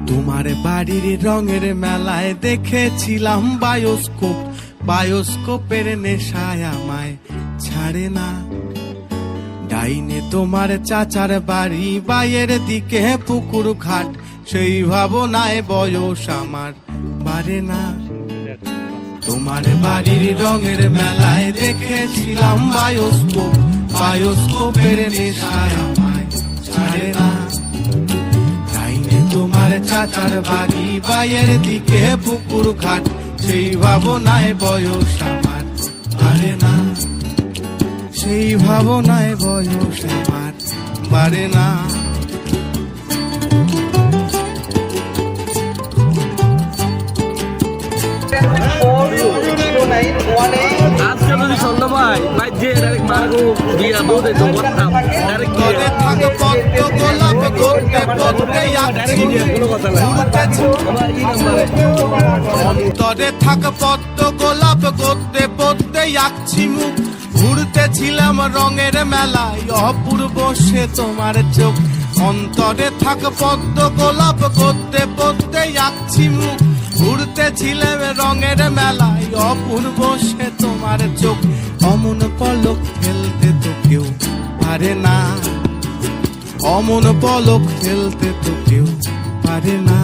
তোমার বাড়ির রঙের মেলায় দেখেছিলাম বায়োস্কোপ, বায়োস্কোপের নেশায় আমায় ছাড়ে না। ডাইনে তোমার চাচার বাড়ি, বাইয়ের দিকে পুকুর ঘাট, সেই ভাবনায় বয়স আমার বাড়ে না। তোমার বাড়ির রঙের মেলায় দেখেছিলাম বায়োস্কোপ, বায়োস্কোপের নেশায় আমায় ছাড়ে না। ডাইনে তোমার চাচার বাড়ি, বাইয়ের দিকে পুকুর ঘাট, সেই ভাবনায় বয়স আমার বাড়ে না। সেই ভাবনায় বয়স আমার বাড়ে না। আজকে যদি সন্ধ্যা ভাই ভাই যে ডাইরেক্ট মারগো বিয়া বলতে তো করতাম ডাইরেক্ট তরে থাক পদ্ম গোলাপ গড়তে পদ্মে আছি, আমার এই নাম্বারে তরে থাক পদ্ম গোলাপ গড়তে পদ্মে আঁকছি মুখ। ঘুরতেছিলাম রঙের মেলায়, অপূর্ব সে তোমার চোখ। অন্তরে থাক পদ্ম গোলাপ গড়তে পদ্মে আঁকছি মুখ। ঘুরতেছিলাম রঙের মেলায়, অপূর্ব সে তোমার চোখ। অমন পলক ফেলতে তো কেউ পারে না, অমন পলক ফেলতে তো কেউ পারে না।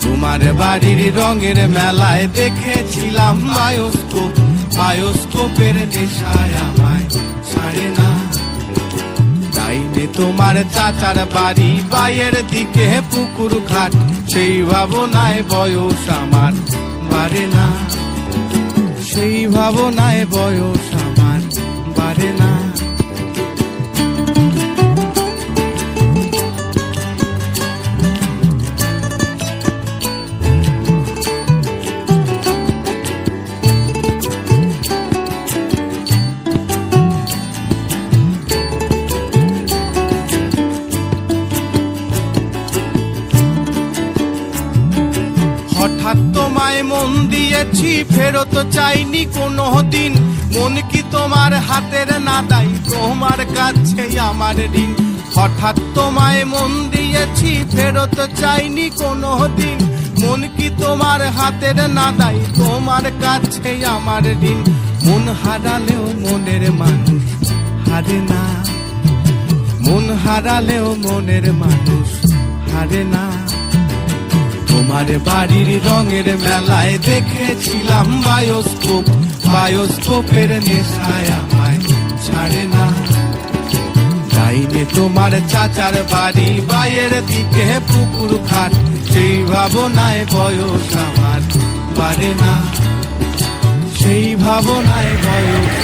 তোমার বাড়ির রঙের মেলায় দেখেছিলাম বায়োস্কোপ, বায়োস্কোপের নেশায় আমায় ছাড়ে না। ডাইনে তোমার চাচার বাড়ি, বাইয়ের দিকে পুকুর ঘাট, সেই ভাবনায় বয়স আমার বাড়ে না। সেই ভাবনায় বয়স আমার বাড়ে না। হঠাৎ তোমায় মন দিয়েছি, ফেরত চাইনি কোনো দিন। মন কি তোমার হাতের না দাই, তোমার কাছে আমার ঋণ। হঠাৎ তোমায় মন দিয়েছি, ফেরত চাইনি কোনো দিন। মন কি তোমার হাতের না দাই, তোমার কাছে আমার ঋণ। মন হারালেও মনের মানুষ হারে না, মন হারালেও মনের মানুষ হারে না। তোমার বাড়ির রঙের মেলায় দেখেছিলাম বায়োস্কোপ, বায়োস্কোপের নেশায় আমায় ছাড়ে না। ডাইনে তোমার চাচার বাড়ি, বাইয়ের দিকে পুকুর ঘাট, সেই ভাবনায় বয়স আমার বাড়ে না। সেই ভাবনায় বয়স